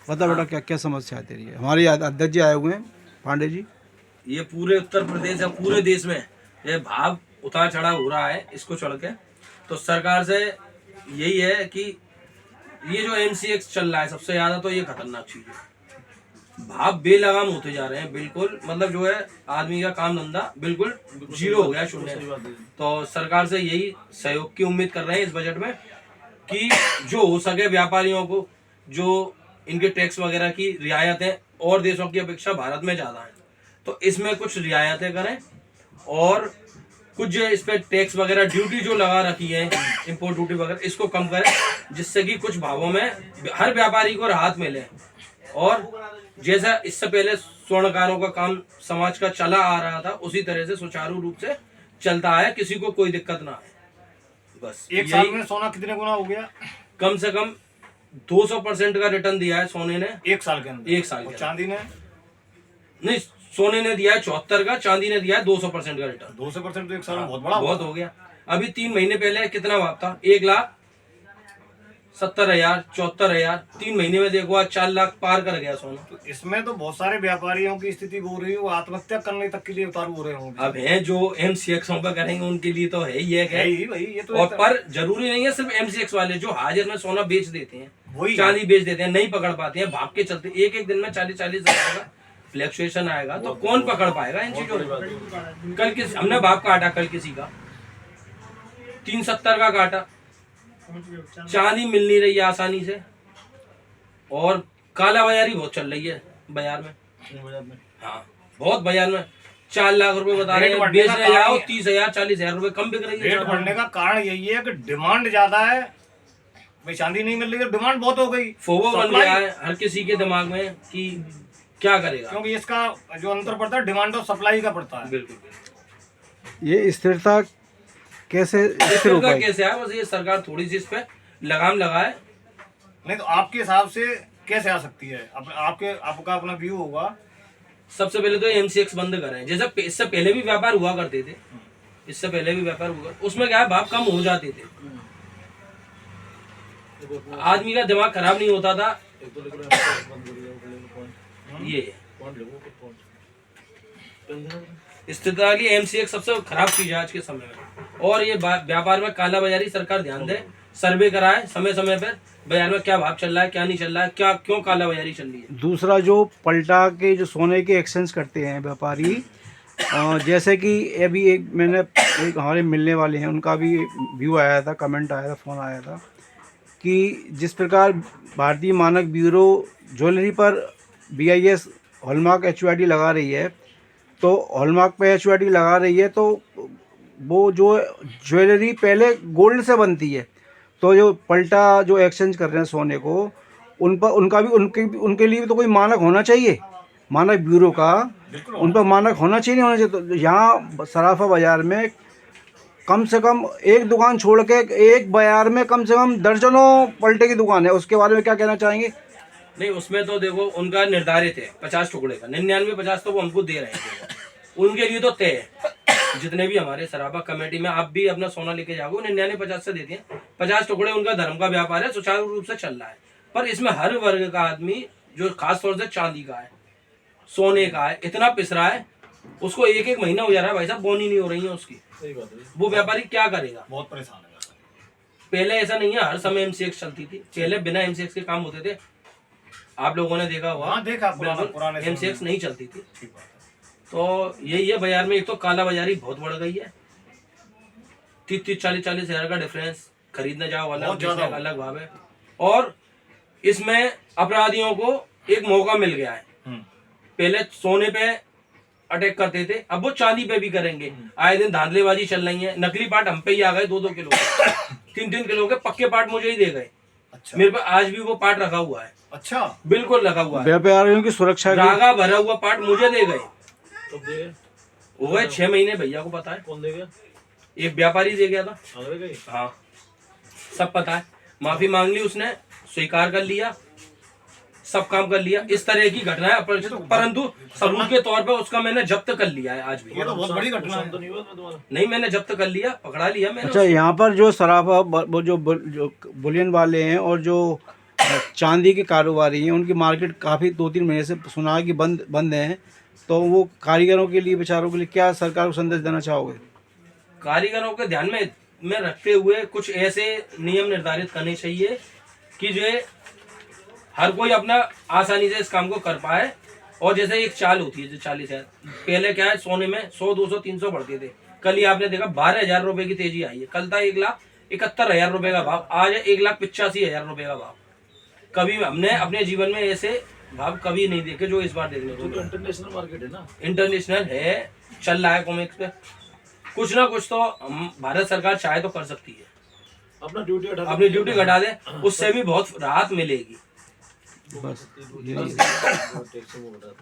बता बेटा क्या क्या समस्या है तेरी है? हमारे अध्यक्ष जी आए हुए हैं, पांडे जी। ये पूरे उत्तर प्रदेश या पूरे देश में ये भाव उतार चढ़ाव हो रहा है इसको चढ़ के। तो सरकार से यही है कि ये जो MCX चल रहा है सबसे ज्यादा तो ये खतरनाक चीज है। भाव बेलगाम होते जा रहे हैं, बिल्कुल मतलब जो है आदमी का काम धंधा बिल्कुल जीरो हो गया, शून्य। तो सरकार से यही सहयोग की उम्मीद कर रहे हैं इस बजट में कि जो हो सके व्यापारियों को जो इनके टैक्स वगैरह की रियायतें और देशों की अपेक्षा भारत में ज्यादा है, तो इसमें कुछ रियायतें करें और कुछ जो इस पे टैक्स वगैरह ड्यूटी जो लगा रखी है इंपोर्ट ड्यूटी वगैरह इसको कम करें, जिससे कि कुछ भावों में हर व्यापारी को राहत मिले। और जैसा इससे पहले स्वर्णकारों का काम समाज का चला आ रहा था उसी तरह से सुचारू रूप से चलता है, किसी को कोई दिक्कत ना आए। बस एक साल में सोना कितने गुना हो गया? कम से कम 200% का रिटर्न दिया है सोने ने एक साल के अंदर। एक साल के चांदी ने नहीं, सोने ने दिया है 74 का, चांदी ने दिया है 200% का रिटर्न। 200% तो एक साल में बहुत बड़ा बहुत हो गया। अभी 3 महीने पहले कितना भाव था? 1,70,000 74,000। 3 महीने में देखो आज 4 लाख पार कर गया सोना। तो इसमें तो बहुत सारे व्यापारियों की स्थिति हो रही है, वो आत्महत्या करने तक के लिए उतारू हो रहे होंगे। अब है जो MCX पे करेंगे उनके लिए तो है ही है ही भाई, ये तो और पर जरूरी नहीं है सिर्फ MCX वाले, जो हाजिर में सोना बेच देते हैं, वही चांदी बेच देते हैं, नहीं पकड़ पाते हैं, भाग के चलते एक एक दिन में 40-40 हजार का फ्लक्चुएशन आएगा, तो कौन पकड़ पाएगा इन चीजों को? कल किसी हमने भाव काटा, कल किसी का 370 का काटा, चांदी मिल नहीं रही है आसानी से और काला बाजारी बहुत चल रही है बाजार में। हाँ बहुत बाजार में 4 लाख रुपए बता रहे हैं, बेचने जाओ 30,000 40,000 रुपए कम बिक रही है। रेट बढ़ने का कारण यही है कि डिमांड ज्यादा है, भाई चांदी नहीं मिल रही है, डिमांड बहुत हो गई, फोबो बन गया है हर किसी के दिमाग में कि क्या करेगा, क्योंकि इसका जो अंतर पड़ता है डिमांड और सप्लाई का पड़ता है। बिल्कुल। ये स्थिरता कैसे स्थिर हो पाएगी? कैसे है, बस ये सरकार थोड़ी सी इस पे लगाम लगाए। नहीं तो आपके हिसाब से कैसे आ सकती है? आपका अपना व्यू होगा। सबसे पहले तो MCX बंद करें, जैसे इससे पहले भी व्यापार हुआ करते थे, इससे पहले भी व्यापार हुआ, उसमें क्या है भाव कम हो जाते थे, आदमी का दिमाग खराब नहीं होता था। ये स्थिति MCX सबसे खराब चीज है आज के समय में। और ये व्यापार में काला बाजारी सरकार ध्यान दे, सर्वे कराए समय समय पर बाजार में क्या भाव चल रहा है, क्या नहीं चल रहा है, क्या क्यों काला बाजारी चल रही है। दूसरा जो पलटा के जो सोने के एक्सचेंज करते हैं व्यापारी, जैसे कि अभी एक हमारे मिलने वाले हैं, उनका भी व्यू आया था, कमेंट आया था, फ़ोन आया था कि जिस प्रकार भारतीय मानक ब्यूरो ज्वेलरी पर BIS हॉलमार्क HUID लगा रही है, तो हॉलमार्क पे HUID लगा रही है, तो वो जो ज्वेलरी पहले गोल्ड से बनती है, तो जो पलटा जो एक्सचेंज कर रहे हैं सोने को, उन पर उनके लिए भी तो कोई मानक होना चाहिए, मानक ब्यूरो का, उन पर मानक होना चाहिए, नहीं होना चाहिए? तो यहाँ सराफा बाज़ार में कम से कम एक दुकान छोड़ के एक बाजार में कम से कम दर्जनों पलटे की दुकान है, उसके बारे में क्या कहना चाहेंगे? नहीं उसमें तो देखो उनका निर्धारित है 50 टुकड़े का, 99-50 तो वो हमको दे रहे हैं, उनके लिए तो तय है। जितने भी हमारे सराफा कमेटी में आप भी अपना सोना लेके जाओगे 99-50 से देते हैं, 50 टुकड़े उनका धर्म का व्यापार है, सुचारू रूप से चल रहा है। पर इसमें हर वर्ग का आदमी जो खास तौर से चांदी का है, सोने का है, इतना पिस रहा है, उसको एक एक महीना हो जा रहा है भाई साहब, बोनी नहीं हो रही है उसकी। वो व्यापारी क्या करेगा? बहुत परेशान है। पहले ऐसा नहीं है, हर समय MCX चलती थी, पहले बिना MCX के काम होते थे, आप लोगों ने देखा हुआ। हाँ, देखा पुराने MCX नहीं चलती थी। तो यही है बाजार में, एक तो काला बाजारी बहुत बढ़ गई है, 30-40 हजार का डिफरेंस, खरीदने जाओ अलग, अलग भाव है। और इसमें अपराधियों को एक मौका मिल गया है, पहले सोने पे अटैक करते थे, अब वो चांदी पे भी करेंगे। आए दिन धांधलेबाजी चल रही है, नकली पार्ट हम पे ही आ गए, 2-2 किलो 3-3 किलो के पक्के पार्ट मुझे ही दे गए। अच्छा। मेरे पास आज भी वो पार्ट रखा हुआ है। अच्छा, बिल्कुल रखा हुआ है, व्यापारियों की सुरक्षा रागा भरा हुआ पार्ट मुझे दे गए। हो गए 6 महीने, भैया को पता है। कौन दे गया? एक व्यापारी दे गया था। हाँ सब पता है, माफी मांग ली उसने, स्वीकार कर लिया, सब काम कर लिया। इस तरह की घटना है, परंतु सबूत के तौर पर उसका मैंने जब्त कर लिया है आज भी। ये तो बहुत बड़ी घटना है। तो नहीं हुआ तुम्हारा? नहीं, मैंने जब्त कर लिया, पकड़ा लिया मैंने। अच्छा, यहाँ पर जो सराफा वो जो बुलियन वाले हैं और जो चांदी के कारोबारी हैं, उनकी मार्केट काफ़ी 2-3 महीने से सुना है कि बंद हैं, तो वो कारीगरों के लिए, बेचारों के लिए क्या सरकार को संदेश देना चाहोगे? कारीगरों के ध्यान में रखते हुए कुछ ऐसे नियम निर्धारित करने चाहिए कि जो है हर कोई अपना आसानी से इस काम को कर पाए। और जैसे एक चाल होती है जो 40,000, पहले क्या है सोने में 100, 200, 300 बढ़ते थे, कल ही आपने देखा 12,000 रुपए की तेजी आई है। कल था 1,71,000 रुपए का भाव, आज है 1,85,000 रुपए का भाव। कभी हमने अपने जीवन में ऐसे भाव कभी नहीं देखे जो इस बार देखने को मिले। इंटरनेशनल मार्केट है ना, इंटरनेशनल है, चल रहा है कॉमिक्स पे, कुछ ना कुछ तो हम भारत सरकार चाहे तो कर सकती है। अपना ड्यूटी अपनी ड्यूटी घटा दे, उससे भी बहुत राहत मिलेगी। बस हटा